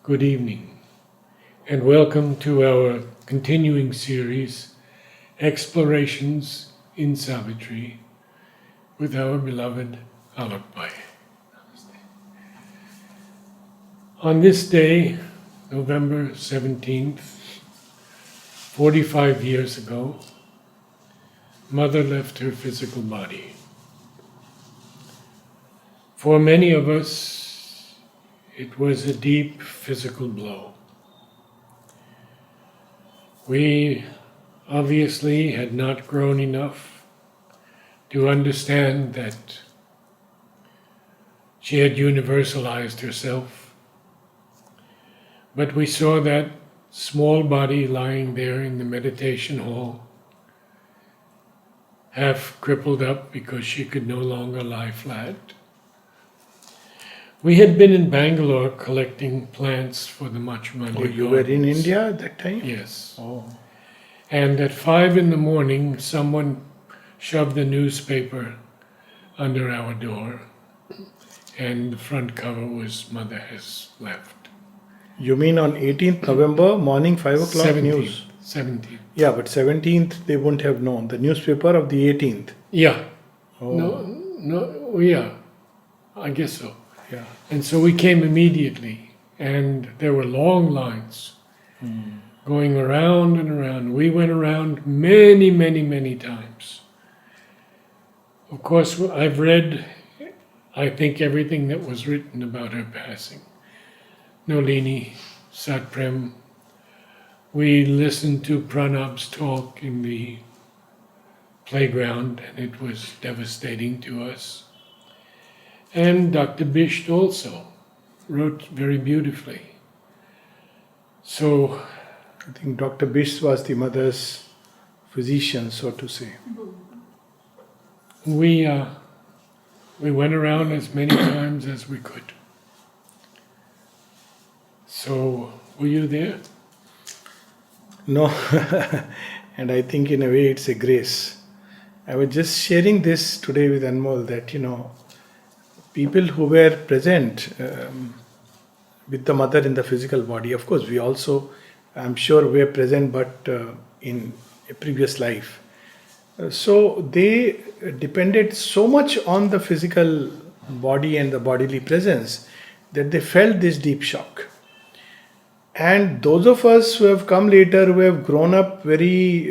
Good evening, and welcome to our continuing series, Explorations in Savitri, with our beloved Alok. On this day, November 17th, 45 years ago, Mother left her physical body. For many of us, it was a deep physical blow. We obviously had not grown enough to understand that she had universalized herself, but we saw that small body lying there in the meditation hall, half crippled up because she could no longer lie flat. We had been in Bangalore collecting plants for the Machmali. Oh, you were in India at that time? Yes. Oh. And at 5 a.m, someone shoved the newspaper under our door, and the front cover was Mother has left. You mean on 18th November, morning 5 o'clock 17th, news? 17th. Yeah, but 17th they wouldn't have known. The newspaper of the 18th. Yeah. Oh. No, yeah. I guess so. Yeah. And so we came immediately, and there were long lines going around and around. We went around many times. Of course, I've read, I think, everything that was written about her passing. Nolini, Satprem. We listened to Pranab's talk in the playground, and it was devastating to us. And Dr. Bisht also wrote very beautifully. So I think Dr. Bish was the mother's physician, so to say. we went around as many times as we could. So, were you there? No, and I think in a way it's a grace. I was just sharing this today with Anmol that, people who were present with the mother in the physical body, of course, we also, I'm sure, were present, but in a previous life. So they depended so much on the physical body and the bodily presence that they felt this deep shock. And those of us who have come later, who have grown up very,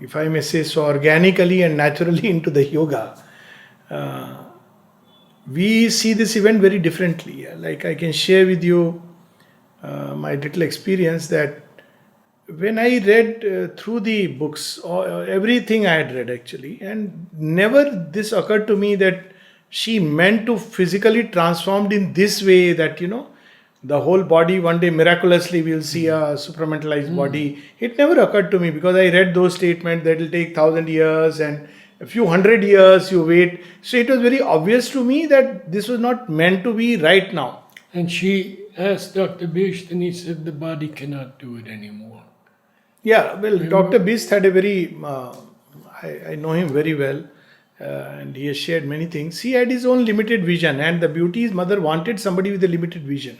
if I may say so, organically and naturally into the yoga, we see this event very differently. Like I can share with you my little experience that when I read through the books, or everything I had read actually, and never this occurred to me that she meant to physically transformed in this way that, the whole body one day miraculously we'll see a supramentalized body. It never occurred to me because I read those statements that it'll take 1,000 years and a few hundred years you wait. So it was very obvious to me that this was not meant to be right now. And she asked Dr. Bisht, and he said the body cannot do it anymore. Yeah, well, Dr. Bist had a very, I know him very well, and he has shared many things. He had his own limited vision, and the beauty's mother wanted somebody with a limited vision.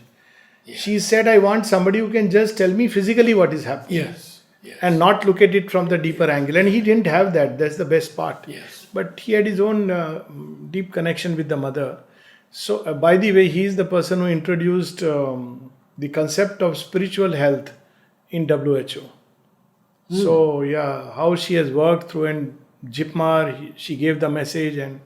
Yeah. She said, I want somebody who can just tell me physically what is happening. Yes. And not look at it from the deeper angle. And he didn't have that. That's the best part. Yes. But he had his own deep connection with the mother. So, by the way, he is the person who introduced the concept of spiritual health in WHO. So, yeah, how she has worked through and Jipmar, she gave the message. And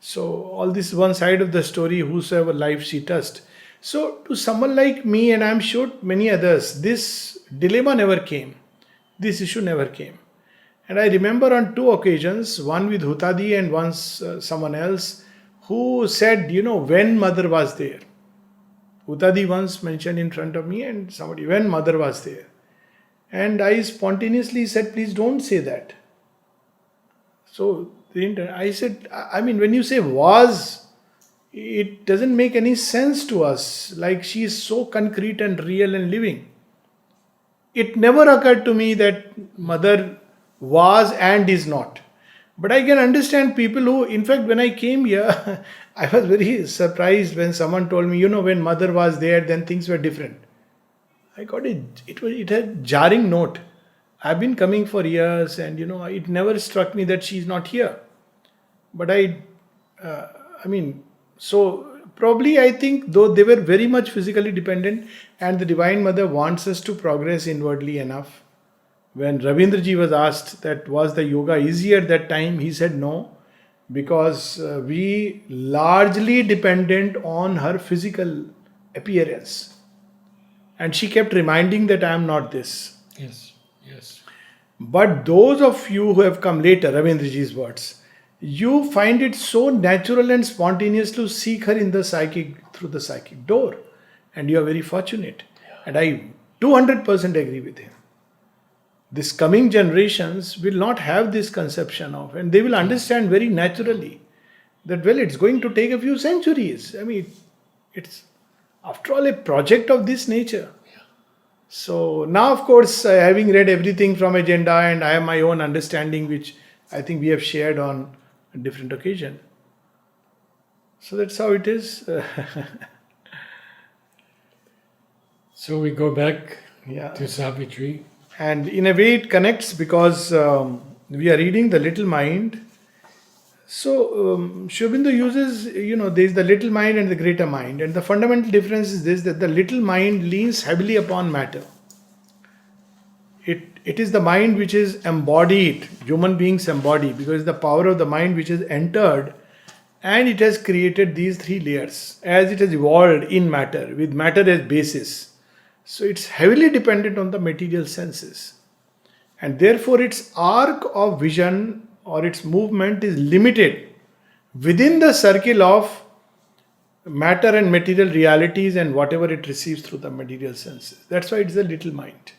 so, all this one side of the story, whosoever life she touched. So, to someone like me, and I'm sure many others, this dilemma never came. This issue never came. And I remember on 2 occasions, one with Hutadi and once someone else, who said, when mother was there. Hutadi once mentioned in front of me and somebody, when mother was there. And I spontaneously said, please don't say that. So I said, when you say was, it doesn't make any sense to us. Like she is so concrete and real and living. It never occurred to me that mother was and is not. But I can understand people who, in fact, when I came here, I was very surprised when someone told me, when mother was there, then things were different. I got it had jarring note. I've been coming for years, and it never struck me that she's not here. But I mean, so probably I think though they were very much physically dependent, and the Divine Mother wants us to progress inwardly enough. When Ravindraji was asked that was the yoga easy at that time, he said no, because we largely dependent on her physical appearance, and she kept reminding that I am not this. Yes. Yes. But those of you who have come later, Ravindraji's words, you find it so natural and spontaneous to seek her in the psychic through the psychic door, and you are very fortunate. And I 200% agree with him. This coming generations will not have this conception of, and they will understand very naturally that well, it's going to take a few centuries. I mean, it's after all a project of this nature. So now, of course, having read everything from agenda, and I have my own understanding, which I think we have shared on a different occasion. So that's how it is. So we go back Yeah. to Savitri. And in a way, it connects because we are reading the little mind. So Sri Aurobindo uses, there is the little mind and the greater mind. And the fundamental difference is this, that the little mind leans heavily upon matter. It is the mind which is embodied, human beings embody, because the power of the mind which has entered, and it has created these three layers as it has evolved in matter, with matter as basis. So it's heavily dependent on the material senses. And therefore its arc of vision or its movement is limited within the circle of matter and material realities and whatever it receives through the material senses. That's why it's a little mind.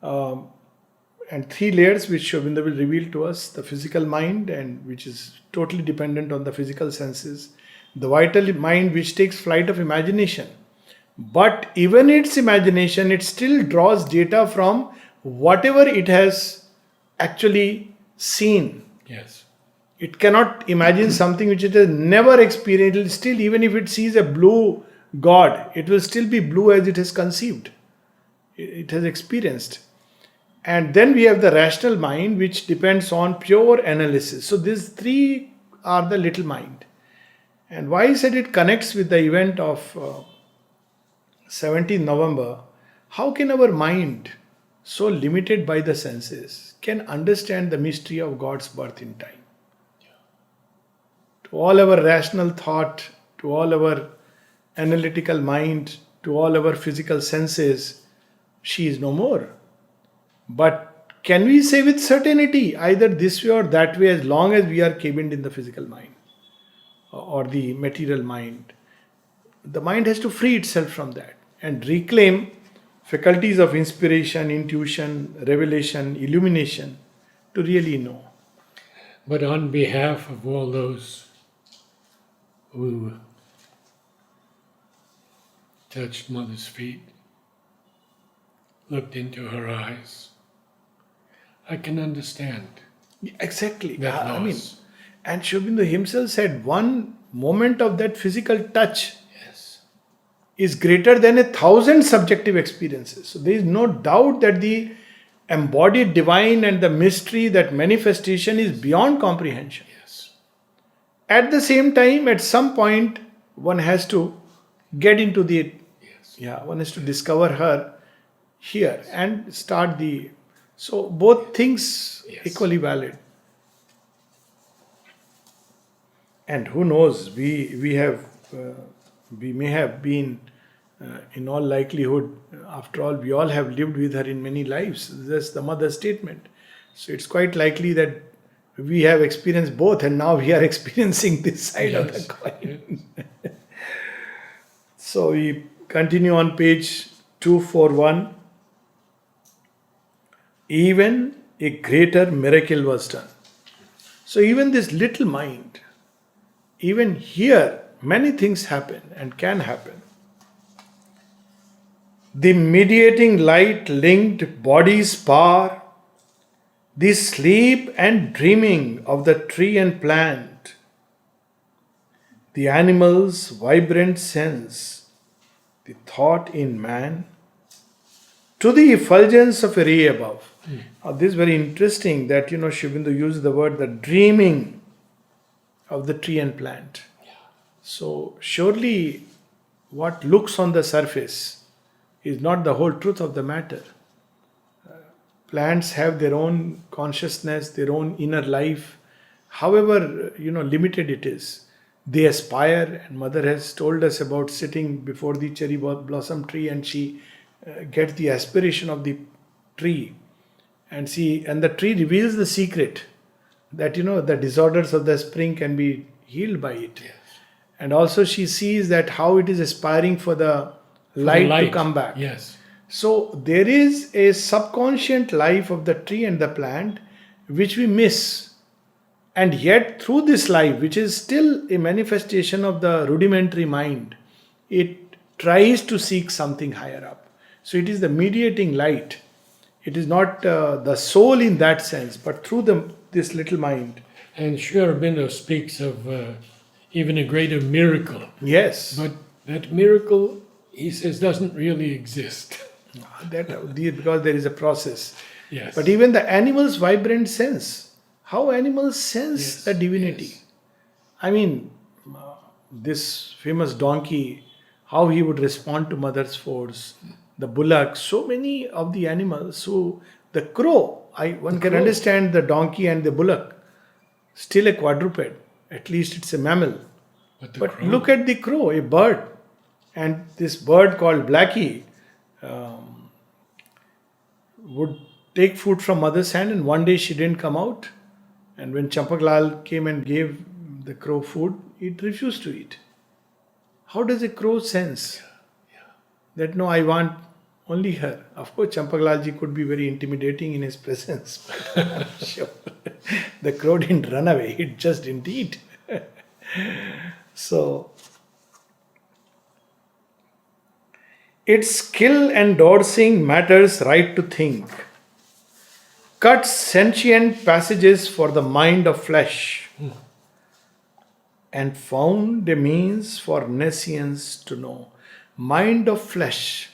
And three layers which Sri Aurobindo will reveal to us: the physical mind, and which is totally dependent on the physical senses; the vital mind, which takes flight of imagination. But even its imagination, it still draws data from whatever it has actually seen. Yes. It cannot imagine something which it has never experienced. It will still, even if it sees a blue god, it will still be blue as it has conceived. It has experienced. And then we have the rational mind, which depends on pure analysis. So these three are the little mind. And why I said it connects with the event of 17th November, how can our mind, so limited by the senses, can understand the mystery of God's birth in time? To all our rational thought, to all our analytical mind, to all our physical senses, she is no more. But can we say with certainty either this way or that way, as long as we are cabined in the physical mind or the material mind? The mind has to free itself from that and reclaim faculties of inspiration, intuition, revelation, illumination to really know. But on behalf of all those who touched Mother's feet, looked into her eyes, I can understand Exactly. that I mean, loss. and Sri Aurobindo himself said one moment of that physical touch Yes. is greater than 1,000 subjective experiences. So there is no doubt that the embodied divine and the mystery, that manifestation, is beyond comprehension. Yes. At the same time, at some point, one has to get into the, Yes. one has to discover her here and start the, so both things Yes. equally valid. And who knows, we may have been, in all likelihood, after all, we all have lived with her in many lives. That's the mother statement. So it's quite likely that we have experienced both, and now we are experiencing this side of the Yes. coin. So we continue on page 241. Even a greater miracle was done. So even this little mind, even here, many things happen and can happen. The mediating light linked body's power, the sleep and dreaming of the tree and plant, the animal's vibrant sense, the thought in man, to the effulgence of a ray above. This is very interesting that, Shivindhu used the word the dreaming of the tree and plant. So surely what looks on the surface is not the whole truth of the matter. Plants have their own consciousness, their own inner life, however limited it is. They aspire, and mother has told us about sitting before the cherry blossom tree, and she gets the aspiration of the tree, and the tree reveals the secret that the disorders of the spring can be healed by it. Yes. And also she sees that how it is aspiring for the light to come back. Yes. So there is a subconscious life of the tree and the plant which we miss. And yet through this life, which is still a manifestation of the rudimentary mind, it tries to seek something higher up. So it is the mediating light. It is not the soul in that sense, but through this little mind. And Sri Aurobindo speaks of even a greater miracle. Yes. But that miracle, he says, doesn't really exist. Because there is a process. Yes. But even the animal's vibrant sense, how animals sense Yes, the divinity. yes. I mean, this famous donkey, how he would respond to mother's force, the bullock, so many of the animals. So the crow, one can crow. understand the donkey and the bullock, still a quadruped, at least it's a mammal. But the But crow, look at the crow, a bird. And this bird called Blackie would take food from mother's hand, and one day she didn't come out. And when Champaklal came and gave the crow food, it refused to eat. How does a crow sense that no, I want only her? Of course, Champaklalji could be very intimidating in his presence. But sure, the crow didn't run away, it just didn't eat. So, its skill endorsing matters right to think, cuts sentient passages for the mind of flesh, and found a means for nescience to know. Mind of flesh,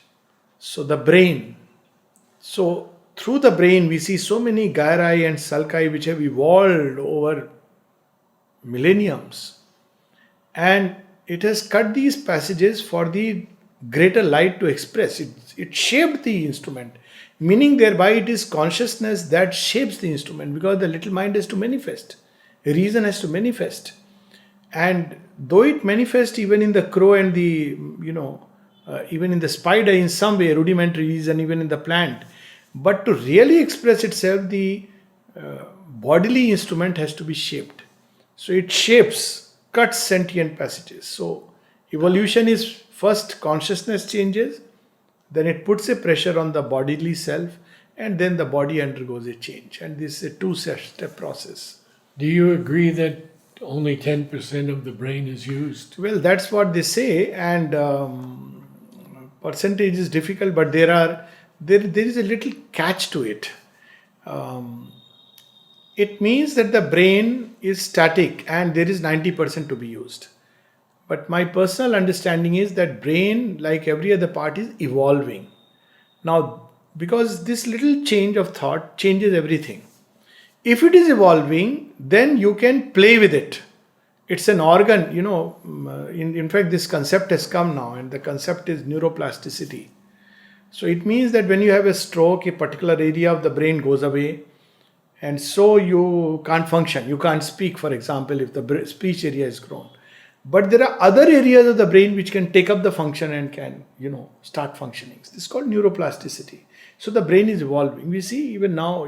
so the brain. So through the brain we see so many gyri and sulci which have evolved over millenniums, and it has cut these passages for the greater light to express. It shaped the instrument, meaning thereby it is consciousness that shapes the instrument, because the little mind has to manifest, reason has to manifest. And though it manifests even in the crow and the even in the spider in some way, rudimentary reason, even in the plant, but to really express itself, the bodily instrument has to be shaped. So it shapes, cuts sentient passages. So evolution is first consciousness changes, then it puts a pressure on the bodily self, and then the body undergoes a change. And this is a two-step process. do you agree that only 10% of the brain is used? Well, that's what they say, and percentage is difficult, but there is a little catch to it. It means that the brain is static and there is 90% to be used. But my personal understanding is that brain, like every other part, is evolving. Now, because this little change of thought changes everything. If it is evolving, then you can play with it. It's an organ, in fact, this concept has come now, and the concept is neuroplasticity. So it means that when you have a stroke, a particular area of the brain goes away, and so you can't function. You can't speak, for example, if the speech area is grown. But there are other areas of the brain which can take up the function and can, start functioning. This is called neuroplasticity. So the brain is evolving. We see even now,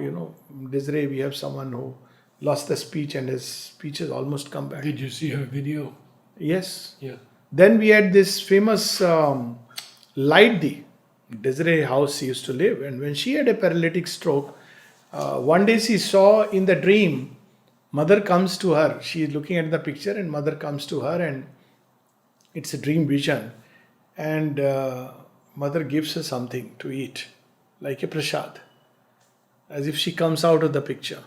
Desiree, we have someone who lost the speech and his speech has almost come back. Did you see her video? Yes. Yeah. Then we had this famous Lightdi, Desiree house she used to live. And when she had a paralytic stroke, one day she saw in the dream, mother comes to her. She is looking at the picture and mother comes to her, and it's a dream vision. And mother gives her something to eat, like a prasad, as if she comes out of the picture.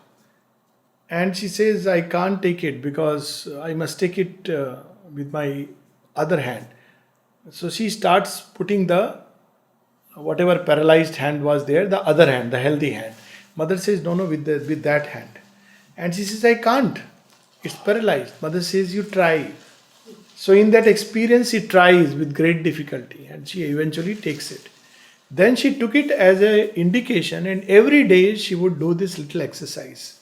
And she says, I can't take it because I must take it with my other hand. So she starts putting the whatever paralyzed hand was there, the other hand, the healthy hand. Mother says, no, with that hand. And she says, I can't. It's paralyzed. Mother says, you try. So in that experience, she tries with great difficulty and she eventually takes it. Then she took it as an indication, and every day she would do this little exercise.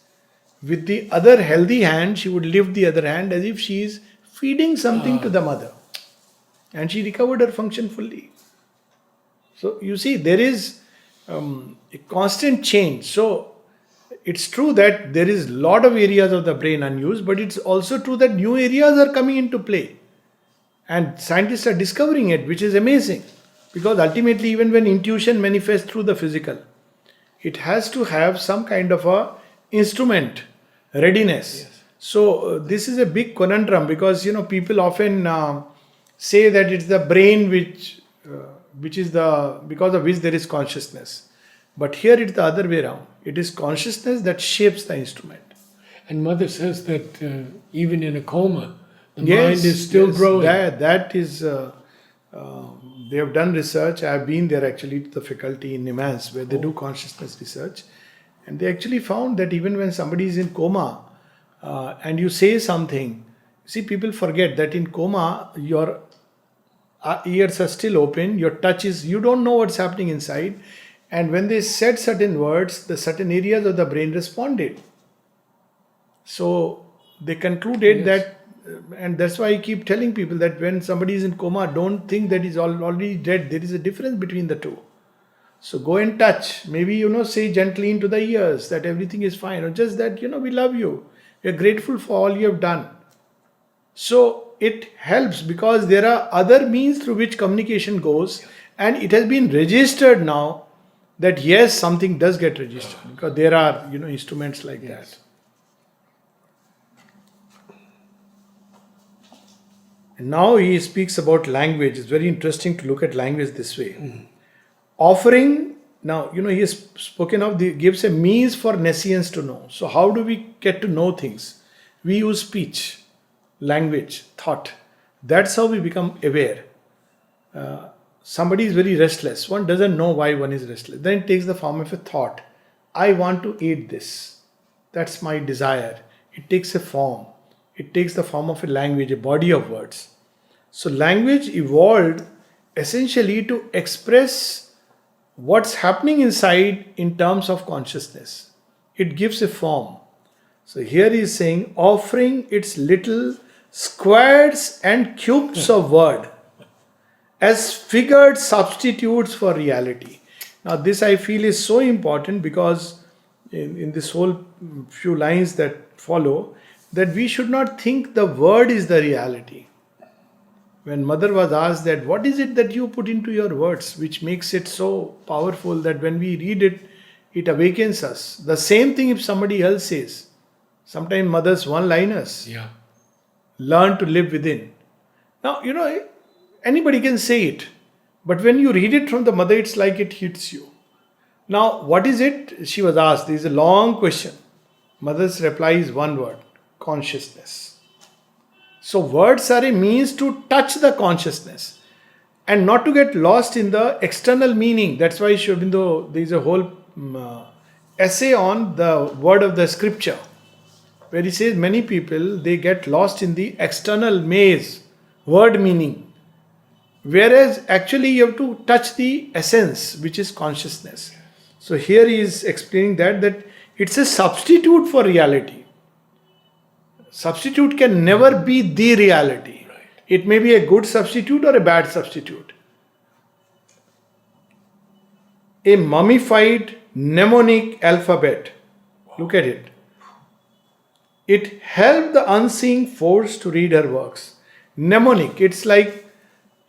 With the other healthy hand, she would lift the other hand as if she is feeding something to the mother. And she recovered her function fully. So you see, there is a constant change. So it's true that there is a lot of areas of the brain unused, but it's also true that new areas are coming into play. And scientists are discovering it, which is amazing. Because ultimately, even when intuition manifests through the physical, it has to have some kind of a instrument, readiness. Yes. So this is a big conundrum, because people often say that it's the brain which is the because of which there is consciousness. But here it's the other way around. It is consciousness that shapes the instrument. And Mother says that even in a coma, the mind is still growing. That is. They have done research. I have been there actually to the faculty in Nimas where they do consciousness research, and they actually found that even when somebody is in coma and you say something, see, people forget that in coma your ears are still open, your touch is, you don't know what's happening inside, and when they said certain words, the certain areas of the brain responded. So they concluded that. And that's why I keep telling people that when somebody is in coma, don't think that he's already dead. There is a difference between the two. So go and touch. Maybe, say gently into the ears that everything is fine. Or just that, we love you. We are grateful for all you have done. So it helps because there are other means through which communication goes. And it has been registered now that yes, something does get registered. Because there are, instruments like that. Now he speaks about language. It's very interesting to look at language this way. Mm-hmm. Offering, now, he has spoken of, gives a means for nescience to know. So how do we get to know things? We use speech, language, thought. That's how we become aware. Somebody is very restless. One doesn't know why one is restless. Then it takes the form of a thought. I want to eat this. That's my desire. It takes a form. It takes the form of a language, a body of words. So language evolved essentially to express what's happening inside in terms of consciousness. It gives a form. So here he is saying, offering its little squares and cubes of word as figured substitutes for reality. Now this I feel is so important because in this whole few lines that follow, that we should not think the word is the reality. When Mother was asked that, what is it that you put into your words which makes it so powerful that when we read it, it awakens us. The same thing if somebody else says. Sometimes Mother's one-liners. Yeah. Learn to live within. Now, anybody can say it. But when you read it from the Mother, it's like it hits you. Now, what is it? She was asked. This is a long question. Mother's reply is one word. Consciousness. So words are a means to touch the consciousness and not to get lost in the external meaning. That's why Sri Aurobindo, there is a whole essay on the word of the scripture where he says many people, they get lost in the external maze, word meaning. Whereas actually you have to touch the essence, which is consciousness. So here he is explaining that it's a substitute for reality. Substitute can never be the reality. Right. It may be a good substitute or a bad substitute. A mummified mnemonic alphabet. Look at it. It helped the unseen force to read her works. Mnemonic, it's like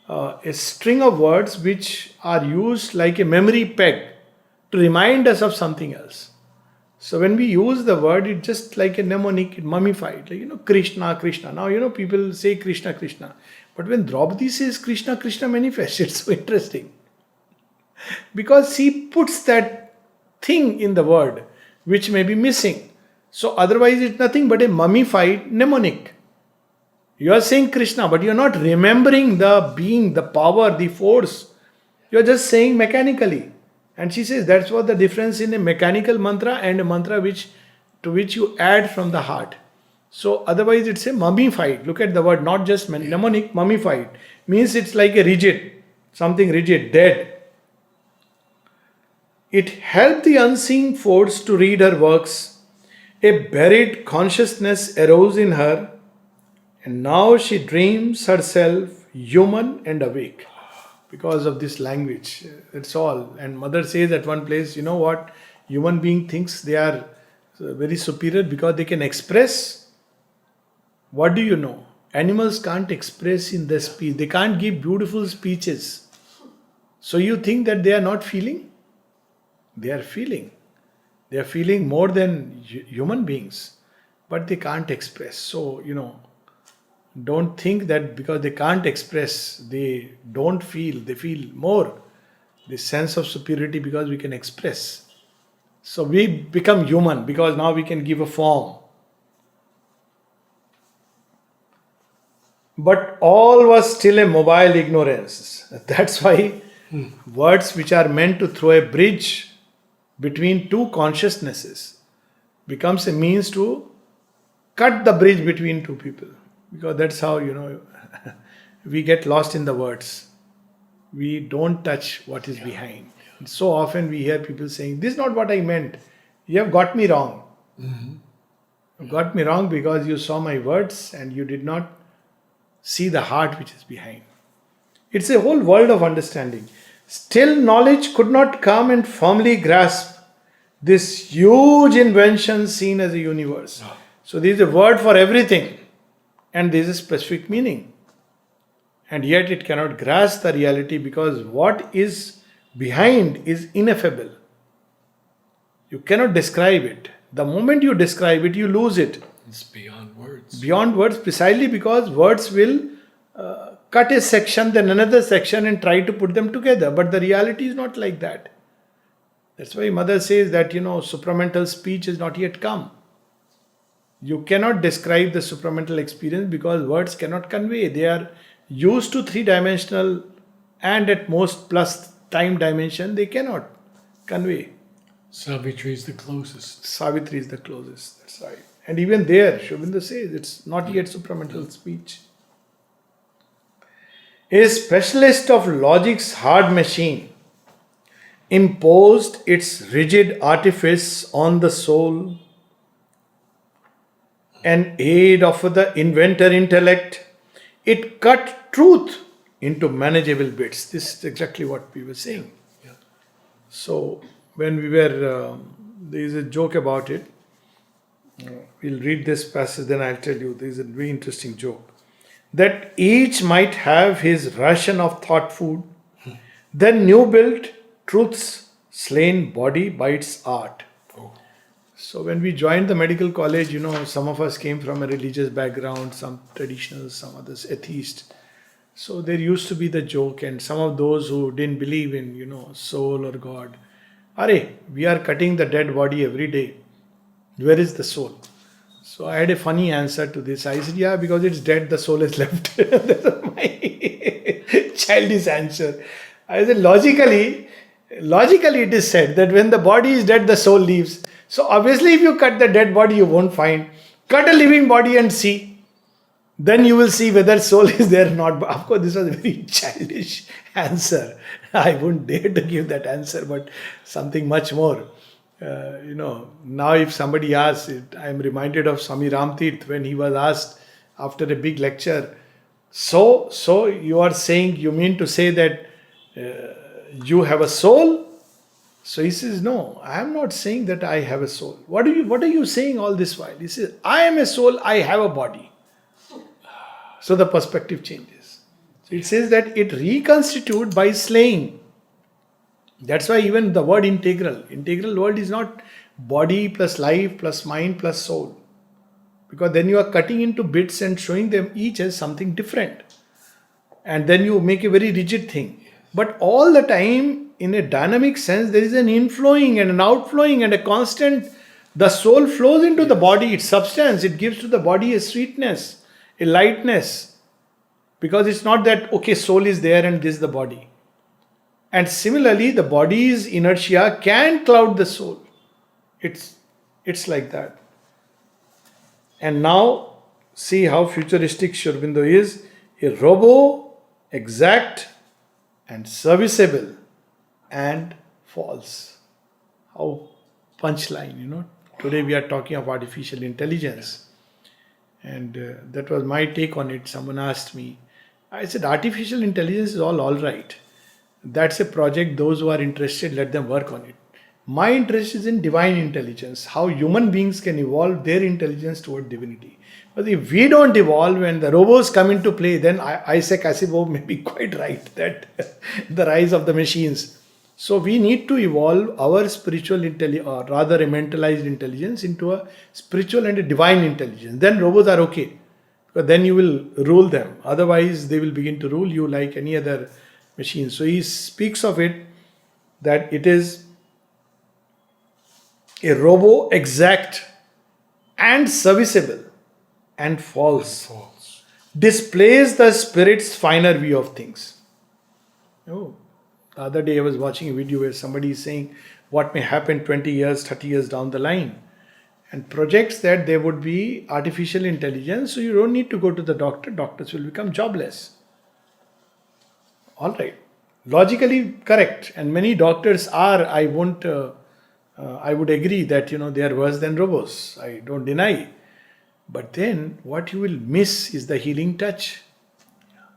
a string of words which are used like a memory peg to remind us of something else. So when we use the word, it's just like a mnemonic, mummified, like, Krishna, Krishna. Now, people say Krishna, Krishna. But when Draupadi says Krishna, Krishna manifests, it's so interesting. Because she puts that thing in the word, which may be missing. So otherwise it's nothing but a mummified mnemonic. You are saying Krishna, but you are not remembering the being, the power, the force You're just saying mechanically. And she says that's what the difference in a mechanical mantra and a mantra to which you add from the heart. So otherwise it's a mummified. Look at the word, not just mnemonic, mummified. Means it's like a rigid, something rigid, dead. It helped the unseen force to read her works. A buried consciousness arose in her, and now she dreams herself human and awake because of this language. That's all. And mother says at one place, you know what? Human being thinks they are very superior because they can express. What do you know? Animals can't express in their speech. They can't give beautiful speeches. So you think that they are not feeling? They are feeling. They are feeling more than human beings. But they can't express. So, don't think that because they can't express, they don't feel. They feel more. This sense of superiority because we can express. So we become human because now we can give a form. But all was still a mobile ignorance. That's why words which are meant to throw a bridge between two consciousnesses becomes a means to cut the bridge between two people. Because that's how, we get lost in the words. We don't touch what is behind. And so often we hear people saying, this is not what I meant. You have got me wrong. Mm-hmm. You got me wrong because you saw my words and you did not see the heart which is behind. It's a whole world of understanding. Still knowledge could not come and firmly grasp this huge invention seen as a universe. So there is a word for everything and there is a specific meaning. And yet it cannot grasp the reality because what is behind is ineffable. You cannot describe it. The moment you describe it, you lose it. It's beyond words. Beyond words, precisely because words will cut a section, then another section and try to put them together. But the reality is not like that. That's why mother says that, supramental speech is not yet come. You cannot describe the supramental experience because words cannot convey. They are used to three-dimensional and at most plus time dimension, they cannot convey. Savitri is the closest. Savitri is the closest, that's right. And even there, Shobinda says, it's not yet supramental speech. A specialist of logic's hard machine imposed its rigid artifice on the soul, an aid of the inventor intellect. It cut truth into manageable bits. This is exactly what we were saying. Yeah. So, when we were, there is a joke about it. We'll read this passage, then I'll tell you. There is a very interesting joke. That each might have his ration of thought food, then new built truth's slain body by its art. Oh. So when we joined the medical college, some of us came from a religious background, some traditional, some others atheist. So there used to be the joke, and some of those who didn't believe in, soul or God. Arey, we are cutting the dead body every day. Where is the soul? So I had a funny answer to this. I said, yeah, because it's dead, the soul is left. That was my childish answer. I said, logically it is said that when the body is dead, the soul leaves. So obviously if you cut the dead body, you won't find. Cut a living body and see. Then you will see whether soul is there or not. But of course, this was a very childish answer. I wouldn't dare to give that answer, but something much more. Now if somebody asks, I am reminded of Swami Ramtirth when he was asked after a big lecture, so you are saying, you mean to say that you have a soul? So he says, no, I am not saying that I have a soul. What are you saying all this while? He says, I am a soul, I have a body. So the perspective changes. So it says that it reconstitutes by slaying. That's why even the word integral word is not body plus life plus mind plus soul. Because then you are cutting into bits and showing them each as something different. And then you make a very rigid thing. But all the time, in a dynamic sense, there is an inflowing and an outflowing and a constant. The soul flows into the body, its substance. It gives to the body a sweetness, a lightness. Because it's not that, okay, soul is there and this is the body. And similarly, the body's inertia can cloud the soul. It's it's like that. And now see how futuristic Sri Aurobindo is. A robo, exact and serviceable and false. How punchline. Today we are talking of artificial intelligence. And that was my take on it. Someone asked me. I said, artificial intelligence is all right. That's a project. Those who are interested, let them work on it. My interest is in divine intelligence, how human beings can evolve their intelligence toward divinity. But if we don't evolve and the robots come into play, then Isaac Asimov may be quite right that the rise of the machines. So we need to evolve our spiritual intelligence, or rather a mentalized intelligence, into a spiritual and a divine intelligence. Then robots are okay. But then you will rule them. Otherwise, they will begin to rule you like any other machine. So he speaks of it that it is a robo, exact and serviceable and false. Displays the spirit's finer view of things. Oh, the other day I was watching a video where somebody is saying what may happen 20 years, 30 years down the line, and projects that there would be artificial intelligence, so you don't need to go to the doctor. Doctors will become jobless. All right. Logically correct. And many doctors are, I would agree that, they are worse than robots. I don't deny. But then what you will miss is the healing touch.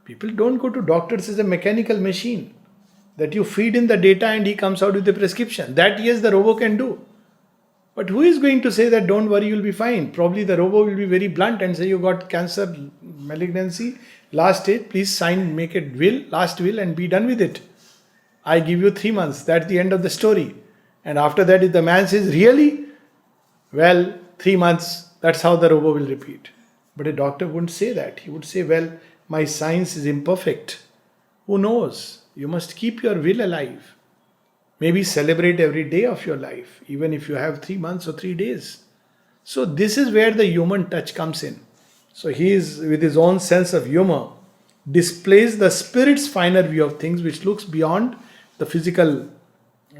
People don't go to doctors as a mechanical machine that you feed in the data and he comes out with a prescription. That, yes, the robot can do. But who is going to say that don't worry, you'll be fine? Probably the robot will be very blunt and say you got cancer, malignancy, last stage, please sign, make it will, last will and be done with it. I give you 3 months. That's the end of the story. And after that, if the man says, really? Well, 3 months, that's how the robot will repeat. But a doctor wouldn't say that. He would say, well, my science is imperfect. Who knows? You must keep your will alive. Maybe celebrate every day of your life, even if you have 3 months or 3 days. So this is where the human touch comes in. So he is, with his own sense of humor, displays the spirit's finer view of things, which looks beyond the physical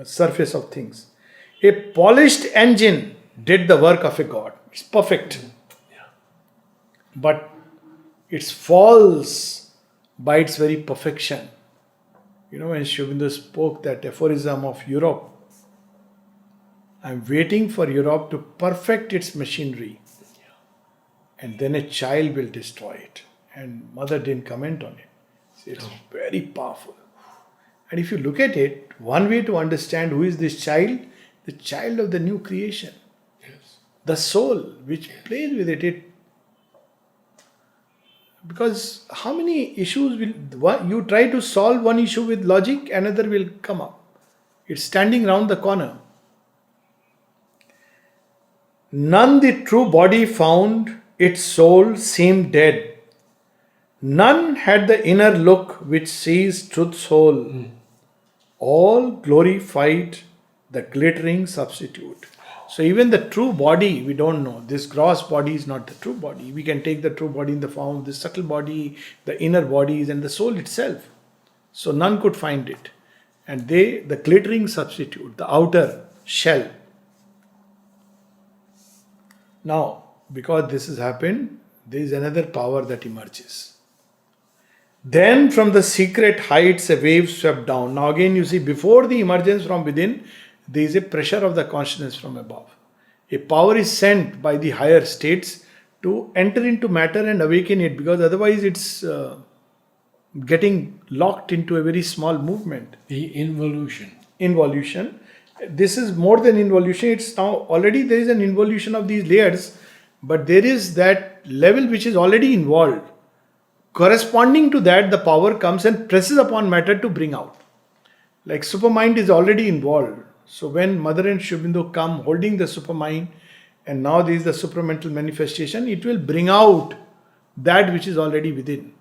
surface of things. A polished engine did the work of a god. It's perfect. But it's false by its very perfection. When Sri Aurobindo spoke that aphorism of Europe, I'm waiting for Europe to perfect its machinery and then a child will destroy it. And mother didn't comment on it. It's very powerful. And if you look at it, one way to understand who is this child, the child of the new creation. Yes. The soul which plays with it. Because how many issues will you try to solve one issue with logic, another will come up. It's standing round the corner. None the true body found, its soul seemed dead. None had the inner look which sees truth's whole. All glorified the glittering substitute. So even the true body, we don't know. This gross body is not the true body. We can take the true body in the form of the subtle body, the inner bodies and the soul itself. So none could find it. And the glittering substitute, the outer shell. Now, because this has happened, there is another power that emerges. Then from the secret heights a wave swept down. Now again you see, before the emergence from within, there is a pressure of the consciousness from above. A power is sent by the higher states to enter into matter and awaken it, because otherwise it's getting locked into a very small movement. The involution. Involution. This is more than involution. It's now already there is an involution of these layers, but there is that level which is already involved. Corresponding to that, the power comes and presses upon matter to bring out. Like supermind is already involved. So when Mother and Sri Aurobindo come holding the supermind, and now there is the supramental manifestation, it will bring out that which is already within.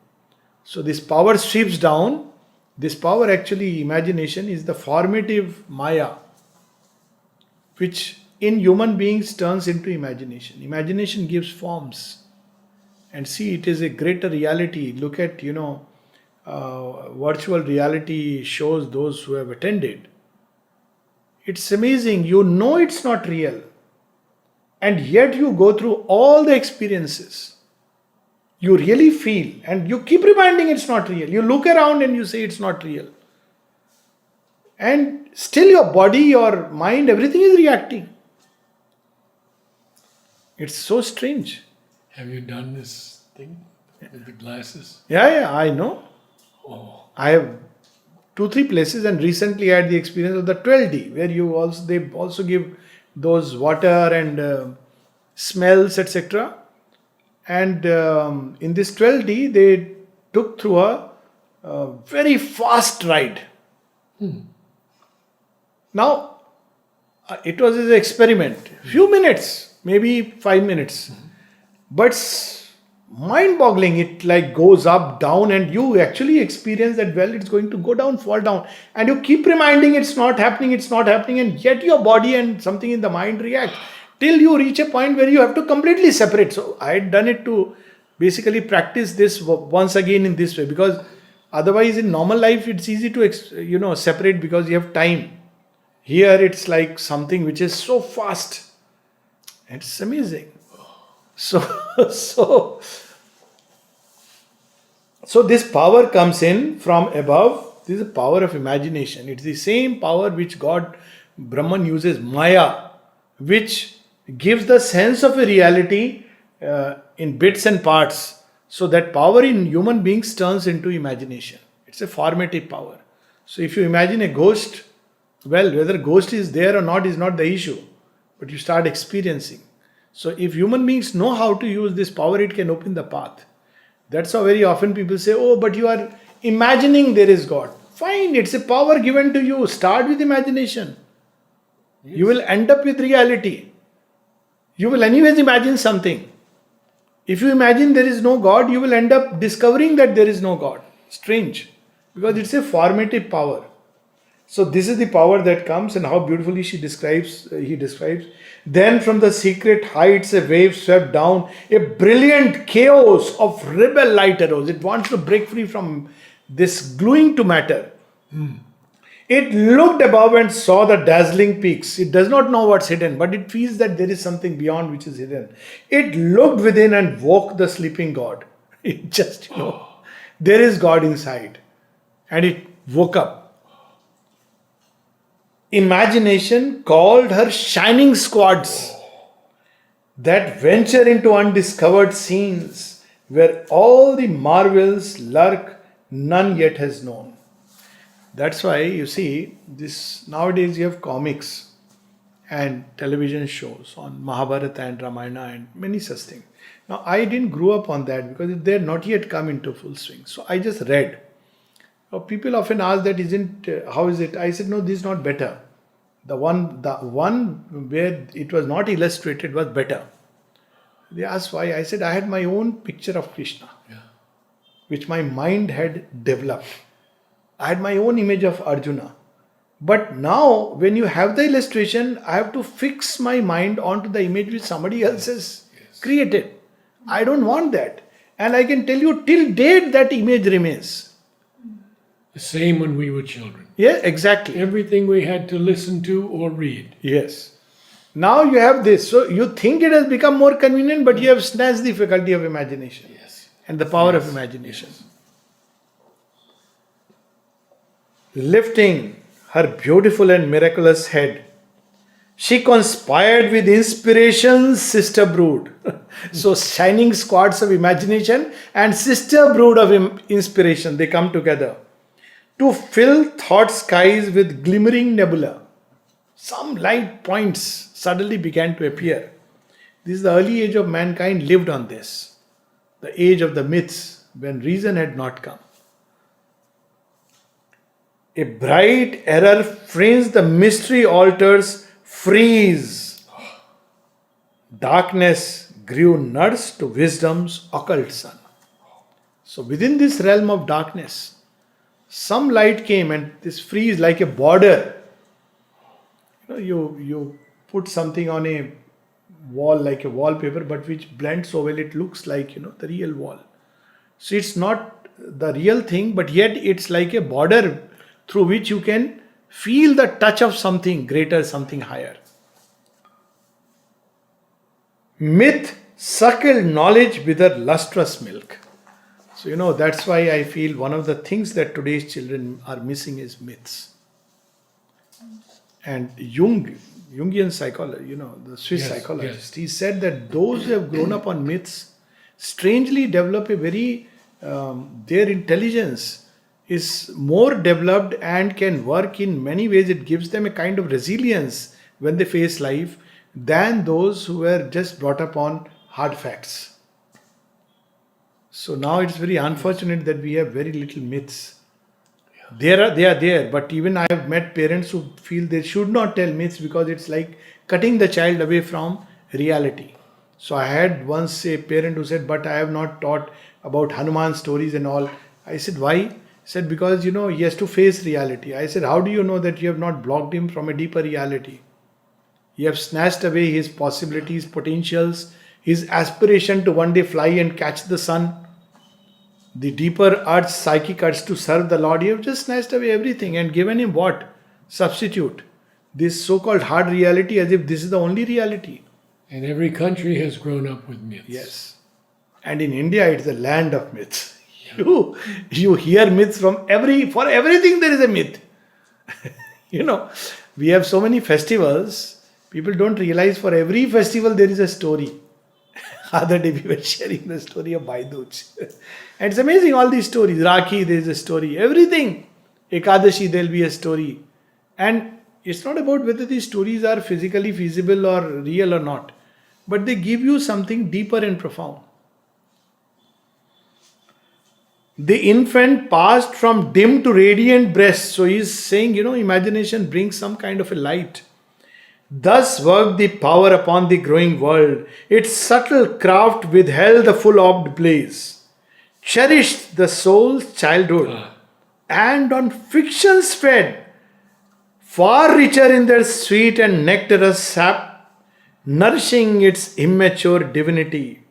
So this power sweeps down. This power, actually, imagination, is the formative Maya, which in human beings turns into imagination. Imagination gives forms. And see, it is a greater reality. Look at, virtual reality shows, those who have attended, it's amazing. You know it's not real, and yet you go through all the experiences. You really feel, and you keep reminding it's not real. You look around and you say it's not real. And still your body, your mind, everything is reacting. It's so strange. Have you done this thing with the glasses? Yeah, I know. Oh, I have 2-3 places, and recently I had the experience of the 12D, where they also give those water and smells, etc. And in this 12D, they took through a very fast ride. Now, it was an experiment, few minutes, maybe 5 minutes, but mind-boggling. It like goes up, down, and you actually experience that. Well, it's going to go down, fall down, and you keep reminding it's not happening, and yet your body and something in the mind react till you reach a point where you have to completely separate. So I had done it to basically practice this once again in this way, because otherwise in normal life it's easy to separate because you have time. Here it's like something which is so fast. It's amazing. So this power comes in from above. This is the power of imagination. It's the same power which God, Brahman, uses, Maya, which gives the sense of a reality in bits and parts. So that power in human beings turns into imagination. It's a formative power. So if you imagine a ghost, well, whether ghost is there or not is not the issue, but you start experiencing. So if human beings know how to use this power, it can open the path. That's how very often people say, oh, but you are imagining there is God. Fine, it's a power given to you. Start with imagination. Yes. You will end up with reality. You will anyways imagine something. If you imagine there is no God, you will end up discovering that there is no God. Strange. Because it's a formative power. So this is the power that comes, and how beautifully he describes. Then from the secret heights a wave swept down, a brilliant chaos of rebel light arose. It wants to break free from this gluing to matter. It looked above and saw the dazzling peaks. It does not know what's hidden, but it feels that there is something beyond which is hidden. It looked within and woke the sleeping God. It just, there is God inside. And it woke up. Imagination called her shining squads that venture into undiscovered scenes where all the marvels lurk, none yet has known. That's why you see this nowadays you have comics and television shows on Mahabharata and Ramayana and many such things. Now I didn't grow up on that because they had not yet come into full swing. So I just read. People often ask that how is it? I said, no, this is not better. The one where it was not illustrated was better. They asked why. I said I had my own picture of Krishna, which my mind had developed. I had my own image of Arjuna. But now when you have the illustration, I have to fix my mind onto the image which somebody else has created. I don't want that. And I can tell you till date that image remains. The same when we were children. Yeah, exactly. Everything we had to listen to or read. Yes. Now you have this. So you think it has become more convenient, but you have snatched the faculty of imagination. Yes. And the power of imagination. Yes. Lifting her beautiful and miraculous head, she conspired with inspiration's sister brood. So shining squads of imagination and sister brood of inspiration, they come together to fill thought skies with glimmering nebula. Some light points suddenly began to appear. This is the early age of mankind lived on this. The age of the myths when reason had not come. A bright error fringed the mystery altars freeze. Darkness grew nurse to wisdom's occult sun. So within this realm of darkness, some light came and this freeze like a border. You put something on a wall like a wallpaper, but which blends so well it looks like the real wall. So it's not the real thing, but yet it's like a border through which you can feel the touch of something greater, something higher. Myth suckled knowledge with her lustrous milk. So, that's why I feel one of the things that today's children are missing is myths. And Jungian psychologist, the Swiss Yes, psychologist, he said that those who have grown up on myths strangely develop a very, their intelligence is more developed and can work in many ways. It gives them a kind of resilience when they face life than those who were just brought up on hard facts. So now it's very unfortunate that we have very little myths. They are there, but even I have met parents who feel they should not tell myths because it's like cutting the child away from reality. So I had once a parent who said, but I have not taught about Hanuman stories and all. I said, why? He said, because he has to face reality. I said, how do you know that you have not blocked him from a deeper reality? You have snatched away his possibilities, potentials, his aspiration to one day fly and catch the sun. The deeper urge, psychic urge to serve the Lord, you have just snatched away everything and given him what? Substitute. This so-called hard reality as if this is the only reality. And every country has grown up with myths. Yes. And in India, it's the land of myths. You hear myths for everything there is a myth. We have so many festivals, people don't realize for every festival there is a story. Other day we were sharing the story of Baiduj. And it's amazing, all these stories. Rakhi, there is a story. Everything. Ekadashi, there will be a story. And it's not about whether these stories are physically feasible or real or not. But they give you something deeper and profound. The infant passed from dim to radiant breast. So he's saying, imagination brings some kind of a light. Thus worked the power upon the growing world. Its subtle craft withheld the full-orbed blaze, cherished the soul's childhood, and on fictions fed, far richer in their sweet and nectarous sap, nourishing its immature divinity,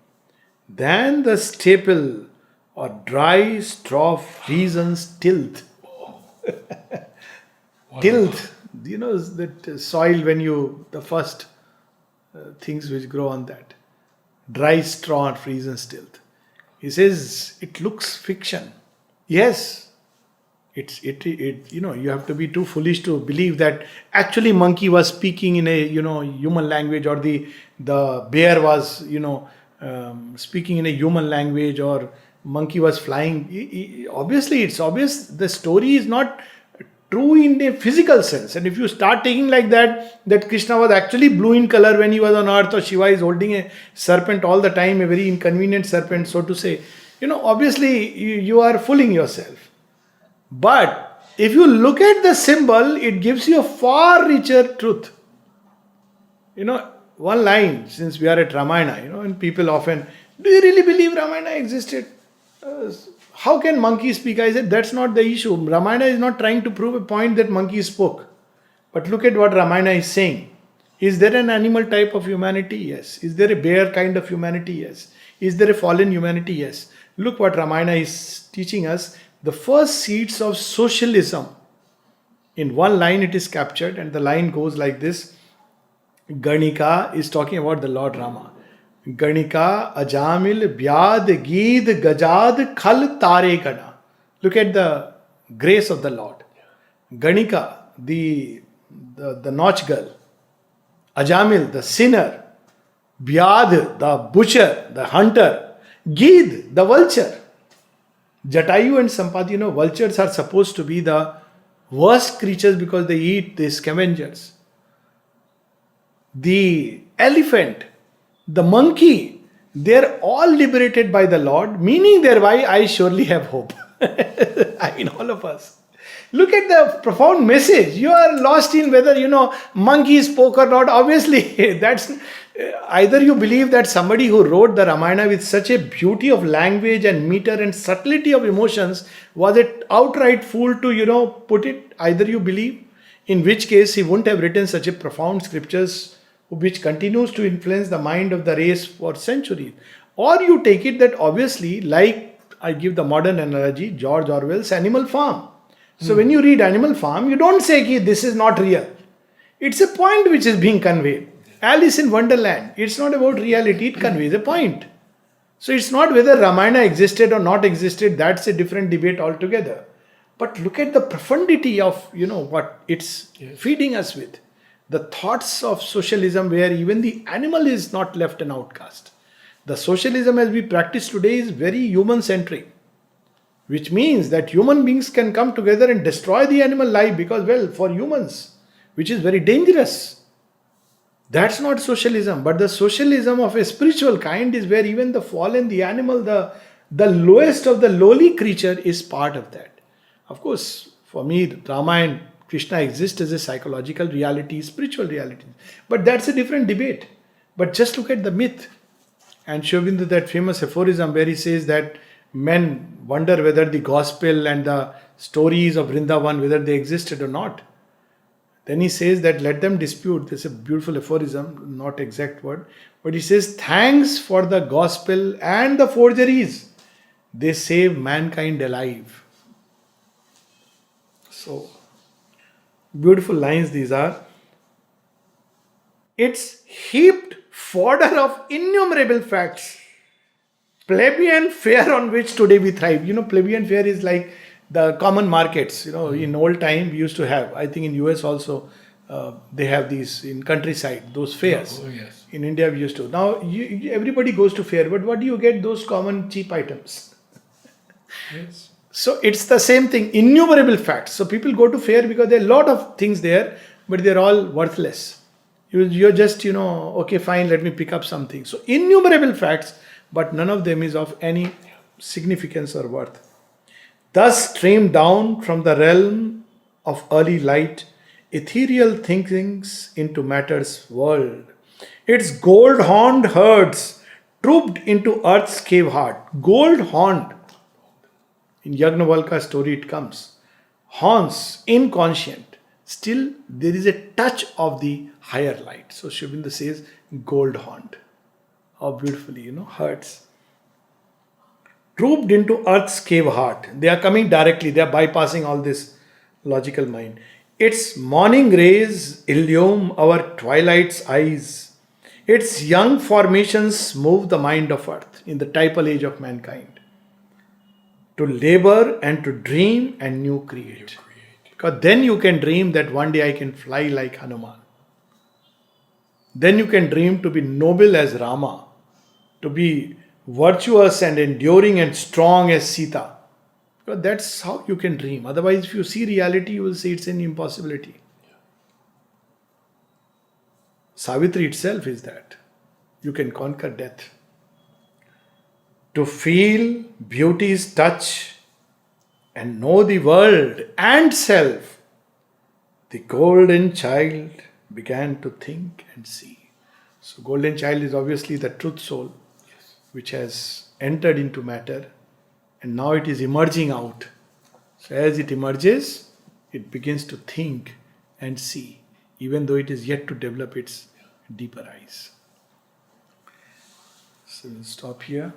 than the staple or dry straw of reason's tilth. Tilth. That soil when the first things which grow on that. Dry straw and reason's tilth. He says, it looks fiction. Yes. You have to be too foolish to believe that actually monkey was speaking in a, human language, or the bear was, speaking in a human language, or monkey was flying. Obviously, it's obvious the story is not true in a physical sense. And if you start taking like that Krishna was actually blue in color when he was on earth, or Shiva is holding a serpent all the time, a very inconvenient serpent, so to say, obviously you are fooling yourself. But if you look at the symbol, it gives you a far richer truth. One line, since we are at Ramayana, and people often, do you really believe Ramayana existed? How can monkey speak? I said, that's not the issue. Ramayana is not trying to prove a point that monkey spoke. But look at what Ramayana is saying. Is there an animal type of humanity? Yes. Is there a bear kind of humanity? Yes. Is there a fallen humanity? Yes. Look what Ramayana is teaching us. The first seeds of socialism. In one line it is captured, and the line goes like this. Ganika is talking about the Lord Rama. Ganika, Ajamil, Byad, Geed, Gajad, Khal, Tare Gana. Look at the grace of the Lord. Ganika, the notch girl. Ajamil, the sinner. Byad, the butcher, the hunter. Geed, the vulture. Jatayu and Sampati, vultures are supposed to be the worst creatures because they eat the scavengers. The elephant, the monkey, they're all liberated by the Lord, meaning thereby I surely have hope. All of us. Look at the profound message. You are lost in whether, monkey spoke or not. Obviously, that's either you believe that somebody who wrote the Ramayana with such a beauty of language and meter and subtlety of emotions was an outright fool to, put it. Either you believe, in which case he wouldn't have written such a profound scriptures which continues to influence the mind of the race for centuries. Or you take it that obviously, like I give the modern analogy, George Orwell's Animal Farm. So when you read Animal Farm, you don't say ki this is not real. It's a point which is being conveyed. Alice in Wonderland, it's not about reality, it conveys a point. So it's not whether Ramayana existed or not existed, that's a different debate altogether. But look at the profundity of, what it's feeding us with. The thoughts of socialism where even the animal is not left an outcast. The socialism as we practice today is very human-centric, which means that human beings can come together and destroy the animal life because, well, for humans, which is very dangerous. That's not socialism, but the socialism of a spiritual kind is where even the fallen, the animal, the lowest of the lowly creature is part of that. Of course, for me, Rama and Krishna exist as a psychological reality, spiritual reality. But that's a different debate. But just look at the myth. And Sri Aurobindo, that famous aphorism where he says that men wonder whether the gospel and the stories of Vrindavan, whether they existed or not. Then he says that let them dispute. This is a beautiful aphorism, not exact word. But he says, thanks for the gospel and the forgeries. They save mankind alive. So, beautiful lines these are. It's heaped fodder of innumerable facts. Plebeian fare on which today we thrive. Plebeian fare is like the common markets. In old time we used to have. I think in US also they have these in countryside, those fairs. Oh, yes. In India we used to. Now everybody goes to fair, but what do you get? Those common cheap items. Yes. So it's the same thing, innumerable facts. So people go to fair because there are a lot of things there, but they're all worthless. You're just, okay, fine, let me pick up something. So innumerable facts, but none of them is of any significance or worth. Thus stream down from the realm of early light, ethereal thinkings into matter's world. Its gold-horned herds trooped into earth's cave heart. Gold-horned. In Yagnavalka's story it comes. Horns, inconscient. Still there is a touch of the higher light. So Sri Aurobindo says gold-horned. How beautifully, herds. Trooped into earth's cave heart. They are coming directly. They are bypassing all this logical mind. Its morning rays illume our twilight's eyes. Its young formations move the mind of earth in the typal age of mankind. To labor and to dream and new create. Because then you can dream that one day I can fly like Hanuman. Then you can dream to be noble as Rama. To be virtuous and enduring and strong as Sita. Because that's how you can dream. Otherwise, if you see reality, you will say it's an impossibility. Savitri itself is that. You can conquer death. To feel beauty's touch and know the world and self, the golden child began to think and see. So golden child is obviously the truth soul, which has entered into matter and now it is emerging out. So as it emerges, it begins to think and see, even though it is yet to develop its deeper eyes. So we'll stop here.